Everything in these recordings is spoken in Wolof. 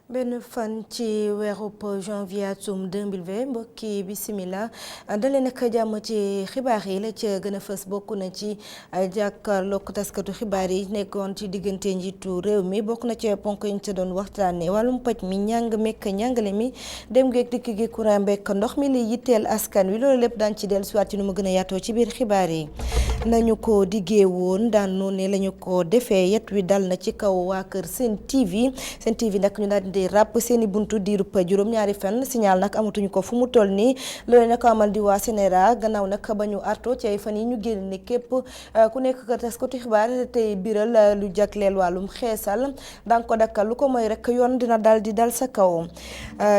benn fan ci weerub janvier atum 2020 mbokki bisimila dalee nag jàmm ci xibaar yi la ca gën a fës bokk na ci jàkkaarloog taskatu xibaar yi nekkoon ci diggante njiitu réew mi bokk na ci ponk yi ñu ca doon waxtaanee wàllum paj mi njàng mekk njàngale mi dem geeg dikk gi courant bekk ndox mi li yitteel askan wi loolu lépp daan ci dellusiwaat ci nu mu gën a yaatoo ci biir xibaar yi. nañu ko diggee woon daan noonu lañu ko defee yet wi dal na ci kaw waa kër Sen TV nag ñu daal di ràpp seeni buntu diirub juróom-ñaari fan signal nag amatuñu ko fu mu toll nii loolu nag amal di waa Sénéra gannaaw nag ba ñu arto ci ay fan yi ñu génn ne képp ku nekk taskatu xibaar tey biral lu jagleel wàllum xeesal danga ko dakkal lu ko mooy rek yoon dina daal di dal sa kaw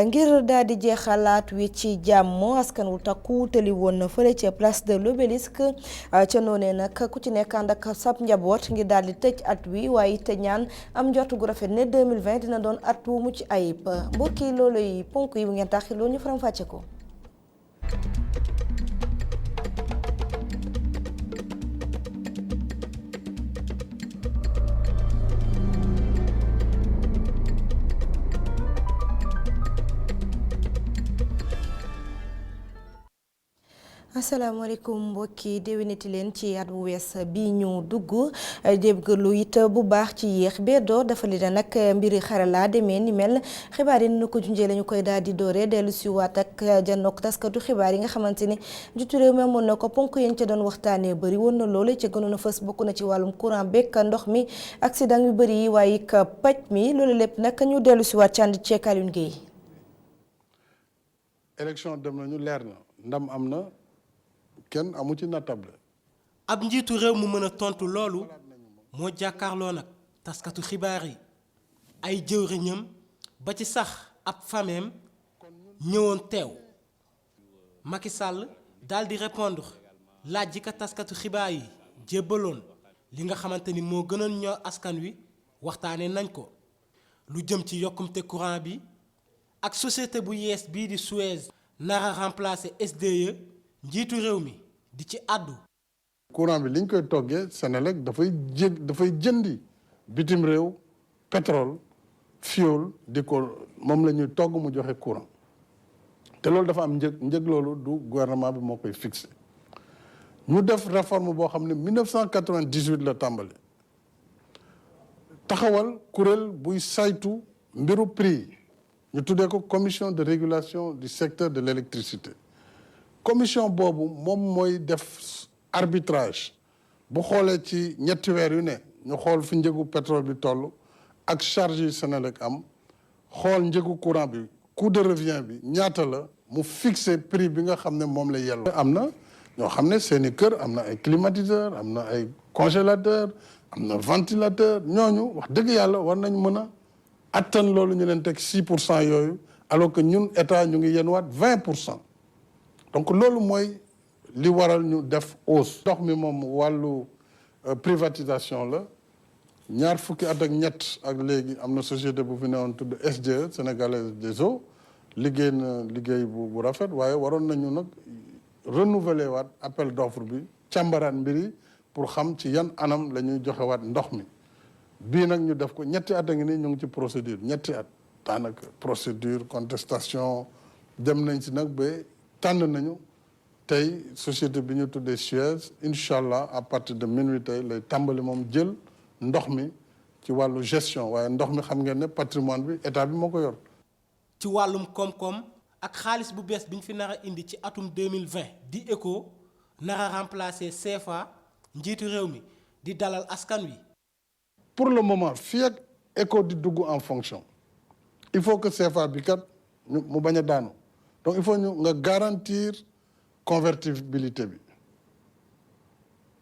ngir daal di jeexalaat wi ci jàmm askan wu takku tëli woon na fële ca place de l'Obélisque ca noonee nag ku ci nekk ànd ak sab njaboot ngir daal di tëj at wi waaye te ñaan am njort gu rafet ne 2020 dina doon at wu mucc ayib mbokki loolu yi ponk yi bu ngeen taxi loolu ñu faram fàcce ko. asalaamaaleykum mbokki déwénati leen ci at bu wees bi ñu dugg jéggalu it bu baax ci yéex bee door dafa li na nag mbiri xarala demee ni mel xibaar yi nu ko junjee lañu koy daal di dooree dellu si waat ak janook taskatu xibaar yi nga xamante ni njiitu réew mi amoon na ko ponk yéen ca doon waxtaanee bëri woon na loolu ca gënoon a fës bokk na ci wàllum courant bekk ndox mi accident yu bëri yi waaye ik paj mi loolu lépp nag ñu dellu si waat ci ànd ceeg Alioune Guèye. élection dem nañu leer na ndam am na. kenn amu ci natable. ab njiitu réew mu mën a tontu loolu moo jàkkaarloo nag taskatu xibaar yi ay jëwriñam ba ci sax ab fameem ñëwoon teew Macky Sall daal di répondre laaj ji ka taskatu xibaar yi jébbaloon li nga xamante ni moo gënoon ñor askan wi waxtaanee nañ ko lu jëm ci yokkumte courant bi ak société bu yees bii di Suez nara remplacer SDE. njiitu réew mi di ci àddu. courant bi liñ koy toggee Senelec dafay jëndi bitim réew pétrole fuel di ko moom la ñuy togg mu joxe courant te loolu dafa am njëg loolu du gouvernement bi moo koy fixé ñu def réforme boo xam ne 1998 la tàmbali taxawal kuréel buy saytu mbiru prix ñu tuddee ko commission de régulation du secteur de l'électricité commission boobu moom mooy def arbitrage bu xoolee ci ñetti weer yu ne ñu xool fi njëgu pétrole bi toll ak charge yi Senelec am xool njëgu courant bi coût de revient bi ñaata la mu fixer prix bi nga xam ne moom la yelloo. am na ñoo xam ne seeni kër am na ay climatiseur am na ay congélateur am na ventilateur ñooñu wax dëgg yàlla war nañ mën a attan loolu ñu leen teg 6% yooyu alors que ñun état ñu ngi yenwaat 20%. donc loolu mooy li waral ñu def hausse. ndox mi moom wàllu privatisation la ñaar fukki at ak ñett ak léegi am na société bu fi newoon tudd SDE Sénégalaise des eaux liggéey na liggéey bu rafet waaye waroon nañu nag renouveler waat appel d'offre bi càmbaraat mbir yi pour xam ci yan anam la ñuy joxewaat ndox mi bii nag ñu def ko ñetti at a ngi nii ñu ngi ci procédure ñetti at daanaka procédure contestation dem nañ si nag ba tànn nañu tey société bi ñu tuddee Suez incha allah à partir de minuit tey lay tàmbali moom jël ndox mi ci wàllu gestion waaye ndox mi xam ngeen ne patrimoine bi état bi moo ko yor. ci wàllum koom-koom ak xaalis bu bees bi ñu fi nar a indi ci atum 2020 di ECO nar a remplacer CFA njiitu réew mi di dalal askan wi. pour le moment fii ak ECO di dugg en fonction il faut que CFA bi kat mu bañ a daanu. donc il faut ñu nga garantir convertibilité bi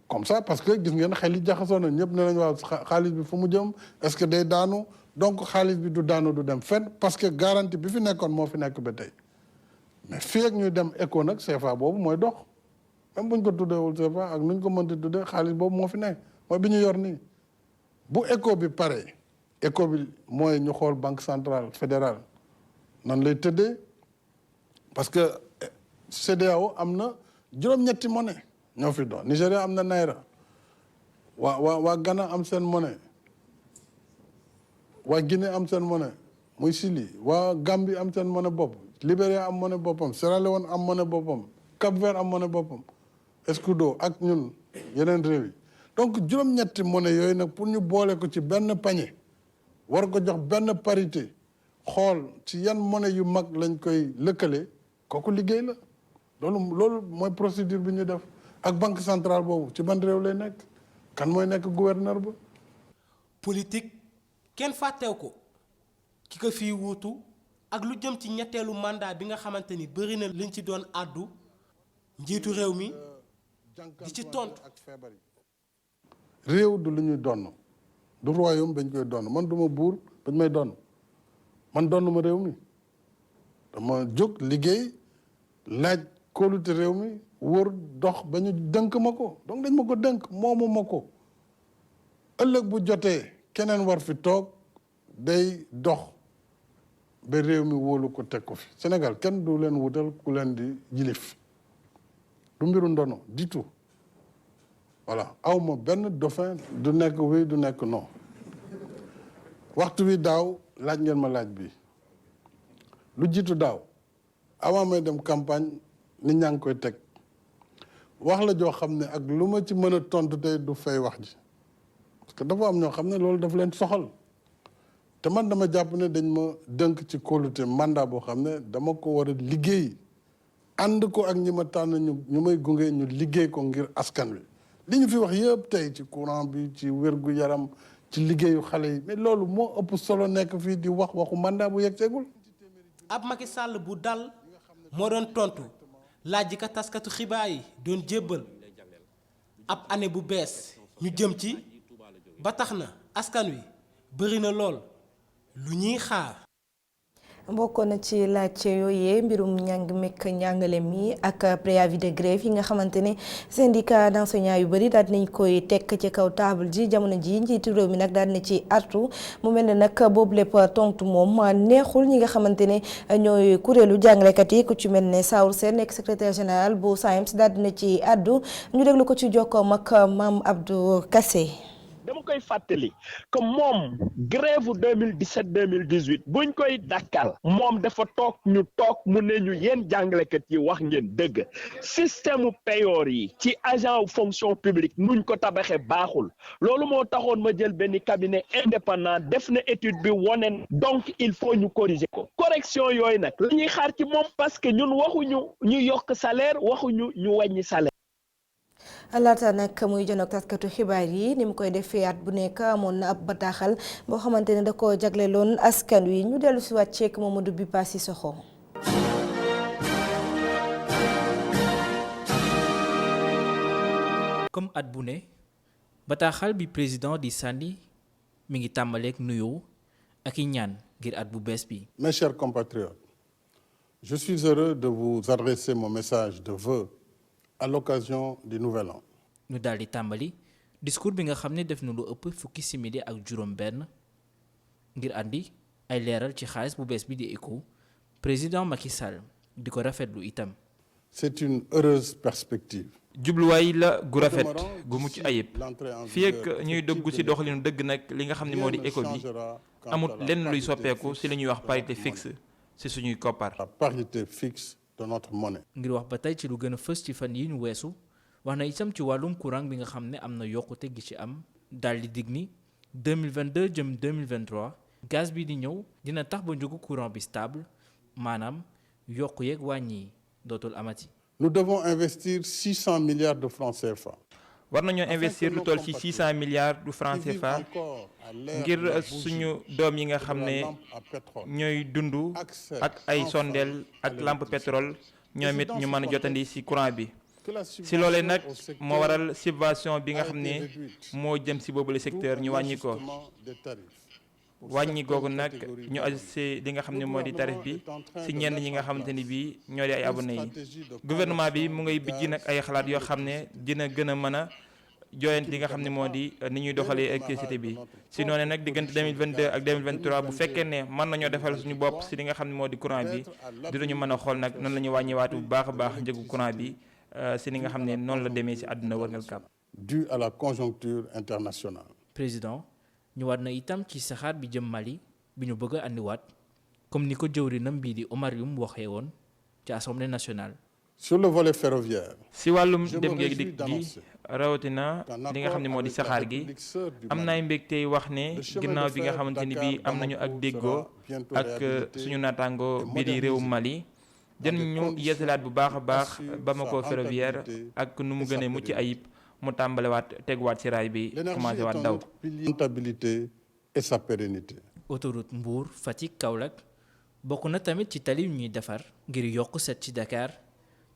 comme ça parce que gis ngeen xel yi jaxasoo na ñëpp ne nañ waaw xaalis bi fu mu jëm est-ce que day daanu donc xaalis bi du daanu du dem fenn parce que garantie bi fi nekkoon moo fi nekk ba tey mais fii ak ñuy dem ECO nag CFA boobu mooy dox même buñ ko tuddeewul CFA ak nuñ ko mënti tuddee xaalis boobu moo fi nekk mooy bi ñu yor nii bu ECO bi pare ECO bi mooy ñu xool banque centrale fédérale nan lay tëddee. parce que CEDEAO am na juróom-ñetti monnaie ñoo fi doon Nigéria am na naira waa Ghana am seen monnaie waa Guinée am seen monnaie muy Chili waa Gambie am seen monnaie bopp Libéria am monnaie boppam Sierra Leone am monnaie boppam Cap-Vert am monnaie boppam Escudo ak ñun yeneen réew yi donc juróom-ñetti monnaie yooyu nag pour ñu boole ko ci benn panier war ko jox benn parité xool ci yan monnaie yu mag lañ koy lëkkale kooku liggéey la loolu mooy procédure bi ñu def ak banque centrale boobu ci ban réew lay nekk kan mooy nekk gouverneur ba. politique kenn fàttew ko ki ko fii wuutu ak lu jëm ci ñetteelu mandat bi nga xamante ni bëri na liñ ci doon àddu njiitu réew mi di ci tontu. réew du lu ñuy donn du royaume dañ koy donn man duma buur dañ may donn man donn ma réew mi dama jóg liggéey laaj kóolute réew mi wër dox ba ñu dënk ma ko donc dañ ma ko dënk moomu ma ko ëllëg bu jotee keneen war fi toog day dox ba réew mi wóolu ko teg ko fi Sénégal kenn du leen wutal ku leen di jilif du mbiru ndono du tout voilà aw ma benn dauphin du nekk oui du nekk non waxtu wi daaw laaj ngeen ma laaj bi lu jiitu daaw avant may dem campagne nit ñaa ngi koy teg wax la joo xam ne ak lu ma ci mën a tontu tey du fay wax ji parce que dafa am ñoo xam ne loolu dafa leen soxal te man dama jàpp ne dañ ma dënk ci kóolute mandat boo xam ne dama ko war a liggéey ànd ko ak ñi ma tànn ñu may gunge ñu liggéey ko ngir askan wi li ñu fi wax yëpp tey ci courant bi ci wérgu yaram ci liggéeyu xale yi mais loolu moo ëpp solo nekk fii di wax waxu mandat bu yegg seegul. ab Macky Sall bu dal moo doon tontu laaj ji ka taskatu xibaar yi doon jébbal ab année bu bees ñu jëm ci ba tax na askan wi bëri na lool lu ñuy xaar. bokkoon na ci laajte yooyee mbirum njàng mekk njàngale mi ak préavis de grève yi nga xamante ne syndicat d'enseignants yu bëri daal dinañ koy tekk ci kaw table ji jamono ji njiitu réew mi nag daal dina ci artu mu mel ne nag boobu lépp tontu moom neexul ñi nga xamante ne ñooy kuréelu jàngalekat yi ku ci mel ne Saour Sène nekk secrétaire général bu SAEMS daal dina ci addu ñu déglu ko ci jokkoom ak Mame Abdou Kassé. dama koy fàttali que moom grève 2017 2018 buñ koy dakkal moom dafa toog ñu toog mu ne ñu yéen jàngalekat yi wax ngeen dëgg système payoor yi ci agent fonction publique nuñ ko tabaxee baaxul loolu moo taxoon ma jël benn cabinet indépendant def na étude bi wone donc il faut ñu corriger ko correction yooyu nag la ñuy xaar ci moom parce que ñun waxuñu ñu yokk salaire waxuñu ñu wàññi salaire. laata nag muy jënoog taskatu xibaar yi ni mu koy defee at bu nekk amoon na ab bataaxal boo xamante ne da koo jagleeloon askan wi ñu dellu si waat ceek Mamadou Bipa Sissoko. comme at bu ne bataaxal bi président di sànni mi ngi tàmbaleek nuyoo ak i ñaan ngir at bu bees bi. Mes chers compatriotes, je suis heureux de vous adresser mon message de vœux à l'occasion du nouvel an. ñu daal di tàmbali discours bi nga xam ne def na lu ëpp fukki simili ak juróom benn ngir andi ay leeral ci xaalis bu bees bi di ECHO président Macky Sall di ko rafetlu itam. C'est une heureuse perspective. jubluwaay la gu rafet gu mucc ayib fii ak ñuy dëggu ci doxalinu dëgg nag li nga xam ne moo di ECHO bi amut lenn luy soppeeku ci li ñuy wax parité fixe ci suñuy koppar. La parité fixe de notre monnaie. ngir wax ba tey ci lu gën a fës ci fan yi ñu weesu wax na itam ci wàllum courant bi nga xam ne am na yokkute gi ci am daal di dig ni 2022 jëm 2023 gaz bi di ñëw dina tax ba njëgu courant bi stable maanaam yokku yeeg wàññi dootul amati. Nous devons investir 600 milliards de francs CFA. war nañoo investir lu toll ci 600 milliards de francs CFA ngir suñu doom yi nga xam ne ñooy dund ak ay sondeel ak lampe pétrole ñoom it ñu mën a jotandi ci courant bi. ci loolee nag moo waral subvention bi nga xam ne moo jëm ci boobule secteur ñu wàññi ko wàññi googu nag ñu ajusté li nga xam ne moo di tarif bi ci ñenn ñi nga xamante ni bii ñoo di ay abonné yi gouvernement bi mu ngay bijji nag ay xalaat yoo xam ne dina gën a mën a jooyant li nga xam ne moo di ni ñuy doxalee électricité bi ci noonu nag diggante 2022 ak 2023 bu fekkee ne mën nañoo defal suñu bopp ci li nga xam ne moo di courant bi dinañu mën a xool nag noonu la ñu wàññiwaatu bu baax a baax njëgu courant bi ci li nga xam ne noonu la demee ci àdduna wërngal kàpp. Dû à la conjoncture internationale. président ñëwaat na itam ci saxaar bi jëm Mali bi ñu bëgg a andiwaat comme ni ko jëwrinam bii di Omar Youm waxee woon ci assemblée nationale. sur le volet ferroviaire. si wàllum dem ngeeg dikk gi rawatina li nga xam ne moo di saxaar gi am na ay mbégtey wax ne ginnaaw bi nga xamante ni bii am nañu ak déggoo ak suñu naataango bii di réewu Mali dinañu yeesalaat bu baax a baax Bamako ferroviaire ak nu mu gënee mucc ayib mu tàmbalewaat teguwaat ci raay bi commencé waat daw. Rentabilité et sa pérennité. autoroute Mbour Fatick Kaolack bokk na tamit ci tali yu ñuy defar ngir yokk set ci Dakar.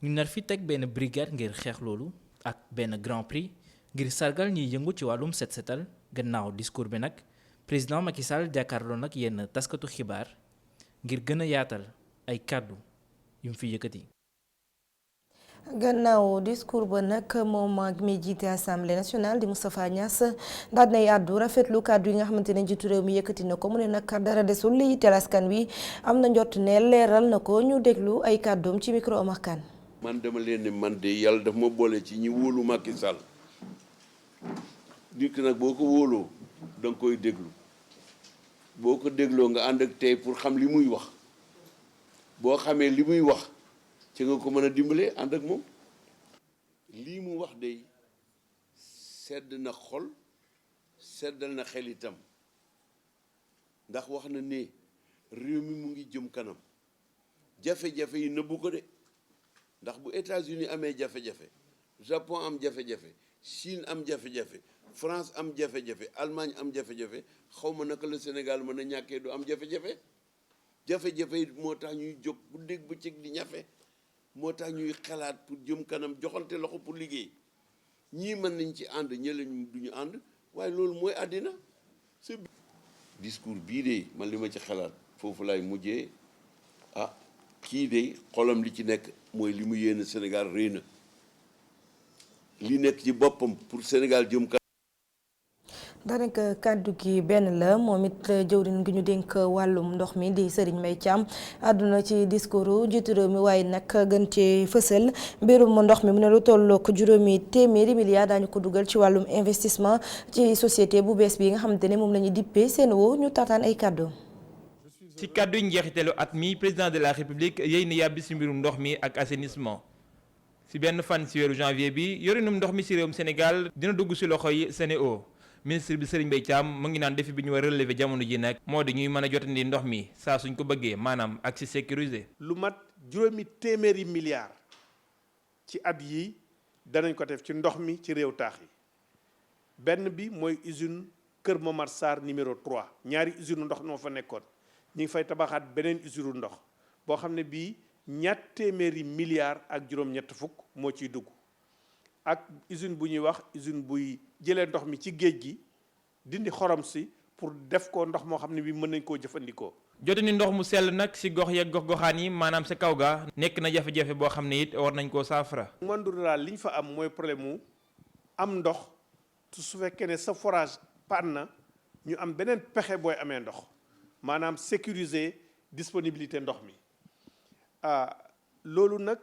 ñu nar fi teg benn brigade ngir xeex loolu ak benn grand prix ngir sargal ñiy yëngu ci wàllum set setal gannaaw discours bi nag président Macky Sall jàkkaarloo nag yenn taskatu xibaar ngir gën a yaatal ay kàddu yu mu fi yëkkati. gannaaw discours ba nag moom ak mi jiite assemblée nationale di Moustapha Niass daal nay àddu rafetlu kàddu yi nga xamante ne njiitu réew mi yëkkati na ko mu ne nag dara desul li yitteel askan wi am na njort ne leeral na ko ñu déglu ay kàddoom ci micro Omar Kane. man dama leen ne man de yàlla daf ma boole ci ñi wóolu Macky Sall nit ki nag boo ko wóoloo da nga koy déglu boo ko dégloo nga ànd ak tey pour xam li muy wax boo xamee li muy wax ci nga ko mën a dimbalee ànd ak moom lii mu wax de sedd na xol seddal na xel itam ndax wax na ne réew mi mu ngi jëm kanam jafe-jafe yi nëbbu ko de ndax bu États-Unis amee jafe-jafe Japon am jafe-jafe Chine am jafe-jafe France am jafe-jafe Allemagne am jafe-jafe xaw ma naka la Sénégal mën a ñàkkee du am jafe-jafe jafe-jafe yi moo tax ñuy jóg bu dégg bu cëg di ñafe moo tax ñuy xalaat pour jëm kanam joxante loxo pour liggéey ñii mën nañ ci ànd ñële duñu ànd waaye loolu mooy àddina sa discours bii de man li ma ci xalaat foofu laay mujjee kii de xolam li ci nekk mooy li mu yéene Sénégal rëy na li nekk ci boppam pour Sénégal jëm kanam. daanaka kàddu gi benn la moom it jëwriñ gi ñu dénk wàllum ndox mi di Serigne Mbaye Thiam àdduna ci discours njiitu réew mi waaye nag gën cee fësal mbirum ndox mi mu ne lu tollook juróomi téeméeri milliards daañu ko dugal ci wàllum investissement ci société bu bees bi nga xamante ne moom la ñu dippee Sen'Eau ñu taataan ay kàddu. ci kàddu yi njeexiteelu at mi président de la république yéy na yàbbi si mbirum ndox mi ak assainissement si benn fan si weeru janvier bi yorinum ndox mi si réewum Sénégal dina dugg si loxo yi Sen'Eau ministre bi Serigne Mbaye Thiam mu ngi naan défi bi ñu war a relever jamono ji nag moo di ñuy mën a jotandi ndox mi saa suñ ko bëggee maanaam ak si sécurisé. lu mat juróomi téeméeri milliards ci at yi danañ ko def ci ndox mi ci réew taax yi benn bi mooy usine Kër Momar Sarr numéro 3 ñaari usine ndox noo fa nekkoon. ñu ngi fay tabaxaat beneen usine ndox boo xam ne bii ñatt téeméeri milliards ak juróom-ñett fukk moo ciy dugg ak usine bu ñuy wax usine buy jëlee ndox mi ci géej gi dindi xorom si pour def ko ndox moo xam ne bii mën nañ koo jëfandikoo. jote ni ndox mu sell nag si gox yeeg gox-goxaan yi maanaam sa kaw ga nekk na jafe-jafe boo xam ne it war nañ koo saafara. monde rural li ñu fa am mooy problème mu am ndox su fekkee ne sa forage panne na ñu am beneen pexe booy amee ndox. maanaam sécuriser disponibilité ndox mi loolu nag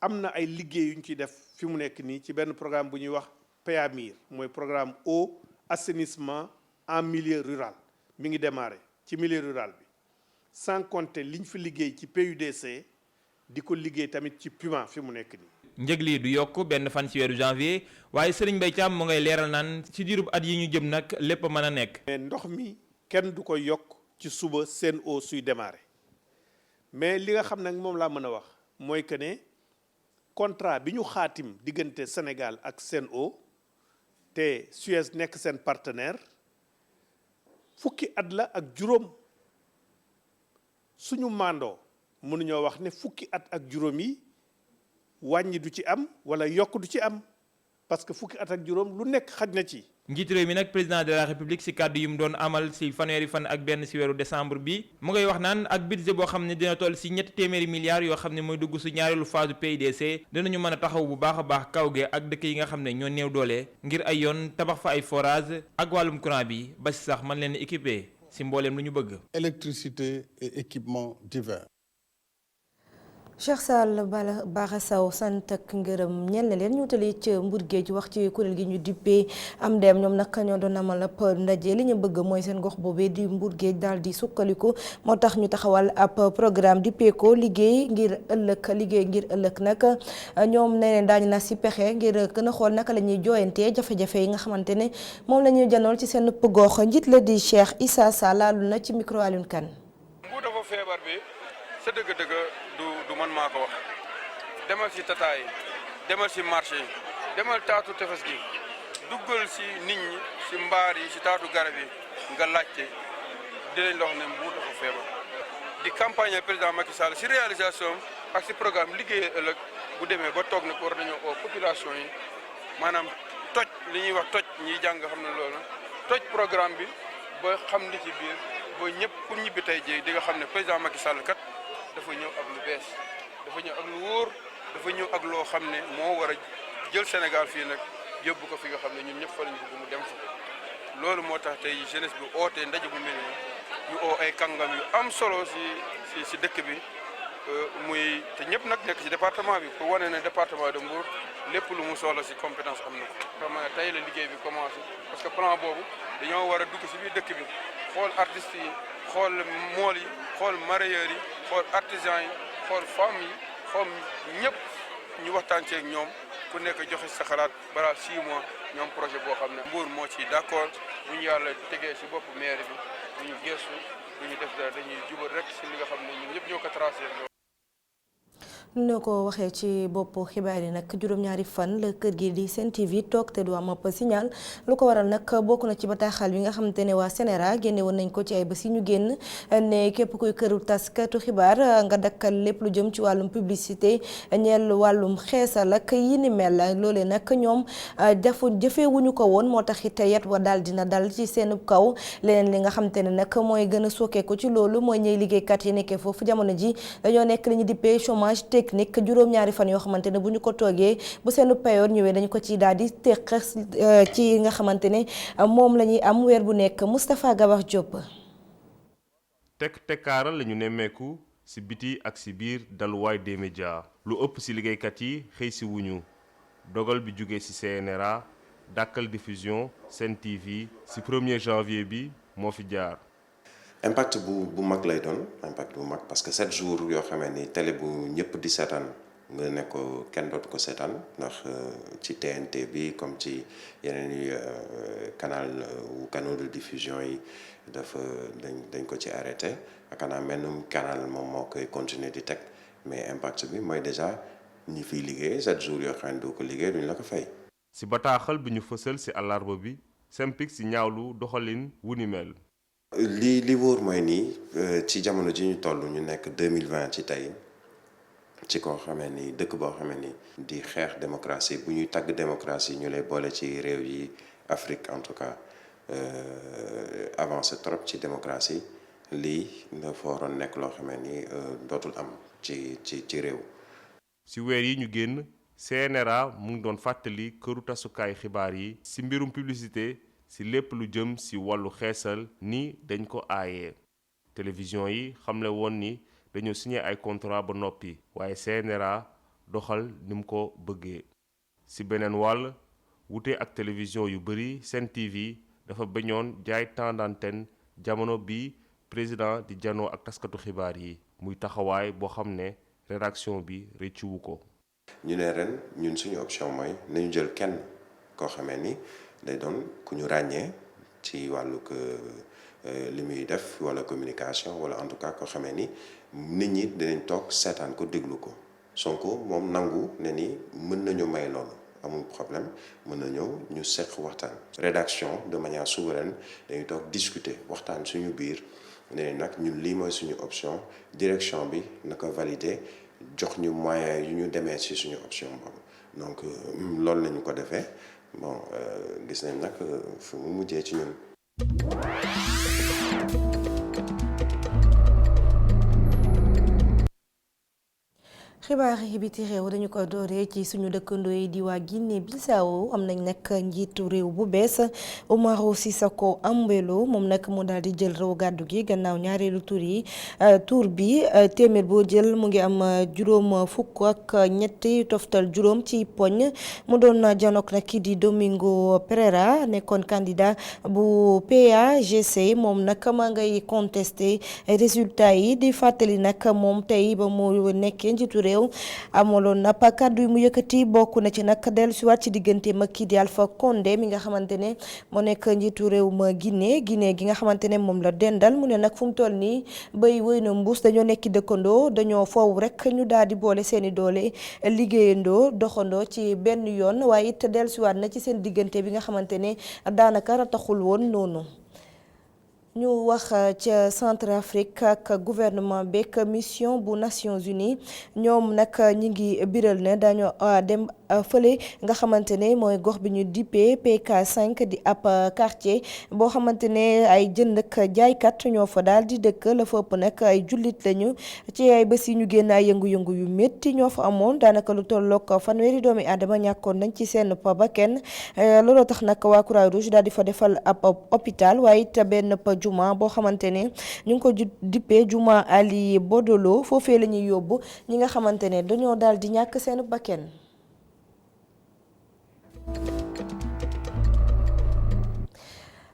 am na ay liggéey yu ñu ciy def fi mu nekk nii ci benn programme bu ñuy wax PAMIR mooy programme eau assainissement en milieu rural mi ngi démarré ci milieu rural bi sans compter liñ fi liggéey ci PUDC di ko liggéey tamit ci PUMA fi mu nekk nii. njëg lii du yokk benn fan ci weeru janvier waaye Serigne Mbaye Thiam mu ngay leeral naan ci diirub at yi ñu jëm nag lépp mën a nekk. mais ndox mi kenn du ko yokk ci suba Sen'Eau suy démarrer mais li nga xam nag moom laa mën a wax mooy que ne contrat bi ñu xaatim diggante Sénégal ak Sen'Eau te Suez nekk seen partenaire fukki at la ak juróom suñu mandoo mënuñoo wax ne fukki at ak juróom yi wàññi du ci am wala yokk du ci am parce que fukki at ak juróom lu nekk xaj na ci. njiit réew mi nag président de la république si kàddu yi mu doon amal si fanweeri fan ak benn si weeru décembre bi mu ngay wax naan ak budget boo xam ne dina toll si ñetti téeméeri milliards yoo xam ne mooy dugg si ñaareelu phase PUDC dinañu mën a taxaw bu baax a baax kaw ge ak dëkk yi nga xam ne ñoo néew doole ngir ay yoon tabax fa ay forage ak wàllum courant bi ba si sax man leen équipé si mbooleem lu ñu bëgg. électricité et équipements divers. Cheikh Sall Bara Sow sant ak ngërëm ñel na leen ñu tali ci Mbour Géej wax ci kuréel gi ñu dippee am dem ñoom nag ñoo doon amal ab ndaje li ñu bëgg mooy seen gox boobee di Mbour Géej daal di sukkaliku moo tax ñu taxawal ab programme dippee ko liggéey ngir ëllëg nag ñoom nee neen daañu na si pexe ngir gën a xool naka la ñuy jooyantee jafe-jafe yi nga xamante ne moom la ñuy janool ci seen gox njiit la di Cheikh Issa Sall laalu na ci micro Alioune Kane. Mbour dafa feebar bi sa dëgg-dëgg du man maa ko wax demal ci tata yi demal ci marché yi demal taatu tefes gi duggal ci nit ñi ci mbaar yi ci taatu garab yi nga laajte dinañ la wax ne Mbour dafa feebar di campagne président Macky Sall ci réalisation ak ci programme liggéeyee ëllëg bu demee ba toog ne ko war nañoo oo population yi maanaam toj li ñuy wax toj ñiy jàng xam ne loolu toj programme bi ba xam li ci biir ba ñëpp ku ñibbi tey jii di nga xam ne président Macky Sall kat dafa ñëw ak lu bees dafa ñëw ak lu wóor dafa ñëw ak loo xam ne moo war a jël Sénégal fii nag yóbbu ko fi nga xam ne ñun ñëpp fa lañ bëgg mu dem fa loolu moo tax tey jeunesse bi ootee ndaje bu mel nii ñu oo ay kàngam yu am solo si dëkk bi muy te ñëpp nag nekk si département bi pour wane ne département de Mbour lépp lu mu soxla si compétence am na ko. vraiment tey la liggéey bi commencé parce que plan boobu dañoo war a dugg si biir dëkk bi xool artistes yi xool mool yi xool mareyeurs yi xool artisans yi xool femmes yi xool ñëpp ñu waxtaan ceeg ñoom ku nekk joxe sa xalaat balaa 6 mois ñoom projet boo xam ne Mbour moo ci d'accord bu ñu yàlla tegee si bopp maire bi bu ñu gestu bu ñu def dara dañuy jubal rek si li nga xam ne ñun ñëpp ñoo ko tracé. ñoo ko waxee ci boppu xibaar yi nag juróom-ñaari fan la kër gi di Sen TV toog te du am ab signal lu ko waral nag bokk na ci bataaxal bi nga xamante ne waa CNRA génne woon nañ ko ci ay bés yi ñu génn ne képp kuy këru taskatu xibaar nga dakkal lépp lu jëm ci wàllum publicité ñeel wàllum xeesal ak yi ni mel loolee nag ñoom jëfeewuñu ko woon moo tax it yet wa daal dina dal ci seen kaw leneen li nga xamante ne nag mooy gën a sookeeku ci loolu mooy ñëy liggéeykat yi nekkee foofu jamono ji dañoo nekk li ñu dippee chômage technique juróom-ñaari fan yoo xamante ne bu ñu ko toogee bu seenu payoor ñëwee dañu ko ci daal di teq ci nga xamante ne moom la ñuy am weer bu nekk Moustapha Gabax Diop. tekkaaral la ñu nemmeeku ci biti ak ci biir daluwaay des médias lu ëpp ci liggéeykat yi xëy ci wuñu dogal bi jóge ci CNRA dàkkal diffusion Sen TV ci 1er janvier bi moo fi jaar. impact bu mag lay doon impact bu mag parce que 7 jours yoo xamee ni télé bu ñëpp di seetaan nga ne ko kenn dootu ko seetaan ndax ci TNT bi comme ci yeneen canaux de diffusion yi dafa dañ ko ci arrêté xanaa mennum canal moom moo koy continuer di teg mais impact bi mooy déjà ñi fiy liggéey 7 jours yoo xam ne doo ko liggéey duñ la ko fay. ci bataaxal bi ñu fësal ci àllarba bi SYNPICS ci ñaawlu doxalin wu ni mel. li wóor mooy nii ci jamono ji ñu toll ñu nekk 2020 ci tey ci koo xamee ni dëkk boo xamee ni di xeex démocratie bu ñuy tagg démocratie ñu lay boole ci réew yi Afrique en tout cas avancé trop ci démocratie lii dafa waroon nekk loo xamee ni dootul am ci réew. ci weer yi ñu génn CNRA mu ngi doon fàttali këru tasukaay xibaar yi ci mbirum publicité. ci lépp lu jëm ci wàllu xeesal ni dañ ko aayee télévision yi xamle woon ni dañoo signé ay contrat ba noppi waaye CNRA doxal ni mu ko bëggee ci beneen wàll wute ak télévision yu bari Sen TV dafa bañoon jaay temps d'antenne jamono bi président di janoo ak taskatu xibaar yi muy taxawaay boo xam ne rédaction bi rëccuwu ko. ñu ne ren ñun suñu option mooy nañu jël kenn koo xamee ni day doon ku ñu ràññee ci wàllu li muy def wala communication wala en tout cas koo xamee ni nit ñi dinañ toog seetaan ko déglu ko Sonko moom nangu ne ni mën nañu may loolu amul problème mën na ñëw ñu seq waxtaan. rédaction de manière souveraine dañuy toog discuter waxtaan suñu biir ne nag ñun lii mooy suñu option direction bi na ko valider jox ñu moyens yu ñu demee ci suñu option boobu donc loolu lañu ko defee. bon gis nañ nag fu mu mujjee ci ñun. xibaar yi biti réew dañu ko dooree ci suñu dëkkandoo yi di waa Guinée Bissau am nañ nag njiitu réew bu bees Umaro Sissoco Embalo moom nag mu daal di jël réew gàddu gi gannaaw ñaareelu tur bi téeméer boo jël mu ngi am juróom fukk ak ñetti toftal juróom ci poñ mu doon janook nag kii di Domingo Pereira nekkoon candidat bu PAGC moom nag maa ngay contesté résultat yi di fàttali nag moom tey ba mu nekkee njiitu réew amaloon na kàddu yu mu yëkkati bokk na ci nag dellusiwaat ci diggante ma kii di Alpha Condé mi nga xamante ne moo nekk njiitu réew ma Guinée gi nga xamante ne moom la dendal mu ne nag fu mu toll nii bay wëy na mbuus dañoo nekki dëkkandoo dañoo foofu rek ñu daal di boole seeni doole liggéeyandoo doxandoo ci benn yoon waaye it dellusiwaat na ci seen diggante bi nga xamante ne daanaka rataxul woon noonu. ñu wax ca Centrafrique ak gouvernement beeg mission bu Nations Unies ñoom nag ñi ngi biral ne dañoo dem fële nga xamante ne mooy gox bi ñu dippee PK5 di ab quartier boo xamante ne ay jënd ak jaaykat ñoo fa daal di dëkk la fa ëpp nag ay jullit lañu ci ay bés yi ñu génn ay yëngu-yëngu yu métti ñoo fa amoon daanaka lu tollook fanweeri doomi aadama ñàkkoon nañ ci seen bakkan looloo tax nag waa Croix-Rouge daal di fa defal ab hôpital waaye it benn juma boo xamante ne ñu ngi ko dippee juma Ali Bodolo foofee la ñuy yóbbu ñi nga xamante ne dañoo daal di ñàkk seen bakkan.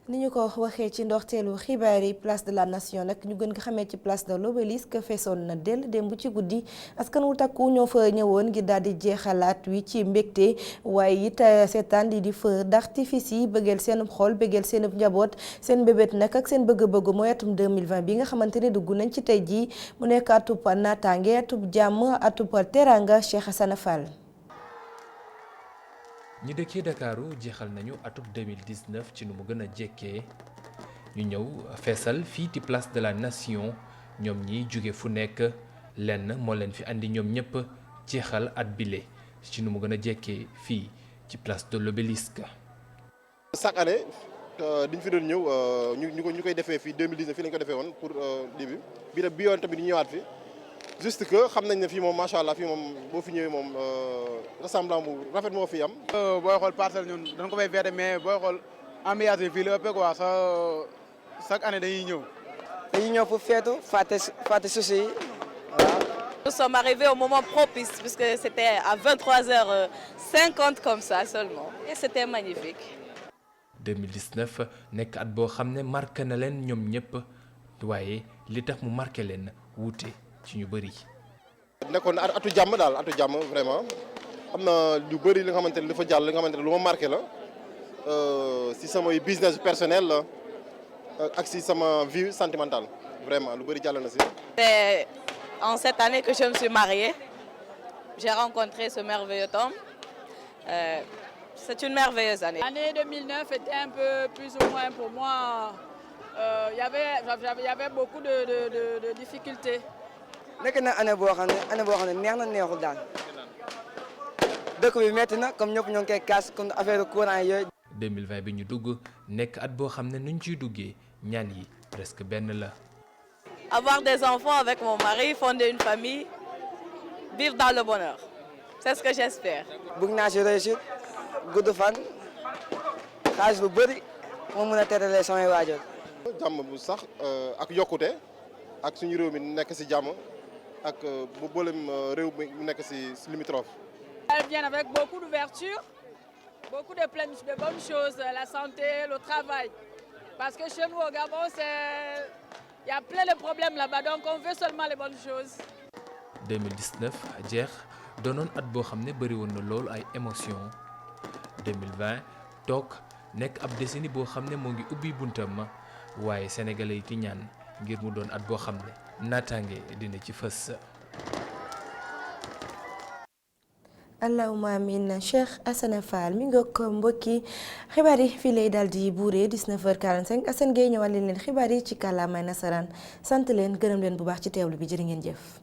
ni ñu ko waxee ci ndorteelu xibaar yi place de la nation nag ñu gën ko xamee ci place de l'obélisque feesoon na dell démb ci guddi askan wu takku ñoo fa ñëwoon ngir daal di jeexalaat wi ci mbégte waaye it seetaan di feu d'artifice yi bëggeel seen xol bëggeel seen njaboot seen bébét nag ak seen bëgg-bëgg mooy atum 2020 bi nga xamante ne dugg nañ ci tey jii mu nekk atub naataange atub jàmm atub teranga Cheikh Hassana Fall. ñi dëkkee Dakaru jeexal nañu atub 2019 ci nu mu gën a jekkee ñu ñëw feesal fii ci place de la nation ñoom ñi jóge fu nekk lenn moo leen fi andi ñoom ñëpp jeexal at bile ci nu mu gën a jekkee fii ci place de l'obélisque. chaque année diñ fi doon ñëw ñu koy defee fii 2019 fii lañ ko defee woon pour début bi yoon tamit ñu ñëwaat fi juste que xam nañ ne fii moom macha allah fii moom boo fi ñëwee moom rassemblement bu rafet moo fi am. booy xool parcelle ñun dañ ko fay feete mais booy xool ambiance bi fii la ëppee quoi chaque année dañuy ñëw. dañuy ñëw pour feetu fàtte souci yi waaw. Nous sommes arrivés au moment propice puisque c'était à 23h50 comme ça seulement et c'était magnifique. 2019 nekk at boo xam ne marqué na leen ñoom ñëpp waaye li tax mu marqué leen wuute ci ñu bëri. nekkoon atu jàmm daal atu jàmm vraiment am na lu bëri li nga xamante ne dafa jàll li nga xamante ne lu ma marqué la si samay business personnel la ak si sama vie sentimentale vraiment lu bëri jàll na si. C'est en cette année que je me suis mariée. J'ai rencontré ce merveilleux homme. C'est une merveilleuse année. L'année 2009 était un peu plus ou moins pour moi. Il y avait beaucoup de difficultés. nekk na année boo xam ne neex na neexul daal dëkk bi metti na comme ñëpp ñoo ngi koy kaas comme affaire courant yooyu. 2020 bi ñu dugg nekk at boo xam ne nuñ ciy duggee ñaan yi presque benn la. Avoir des enfants avec mon mari, fonder une famille, vivre dans le bonheur. C'est ce que j'espère. bëgg naa si réussite gudd fan xaalis bu bëri moo mën a teralee samay waajur. jàmm bu sax ak yokkute ak suñu réew mi nekk si jàmm. ak bu boolem réew mi nekk ci limitrophe. Elles viennent avec beaucoup d'ouverture, beaucoup de bonnes choses, la santé, le travail. Parce que chez nous au Gabon, il y a plein de problèmes là-bas, donc on veut seulement les bonnes choses. 2019 jeex doonoon at boo xam ne bëri woon na loolu ay émotion 2020 toog nekk ab décennie boo xam ne moo ngi ubbi buntam waaye sénégalais yi ci ñaan ngir mu doon at boo xam ne naataange dina ci fës. allahumma amin Cheikh Hassana Fall mi ngi ko mbokki xibaar yi fii lay daal di buuree 19h45 Assane Gueye ñëwal leen xibaar yi ci kàllaamay nasaraan sant leen gërëm leen bu baax ci teewlu bi jërë ngeen jëf.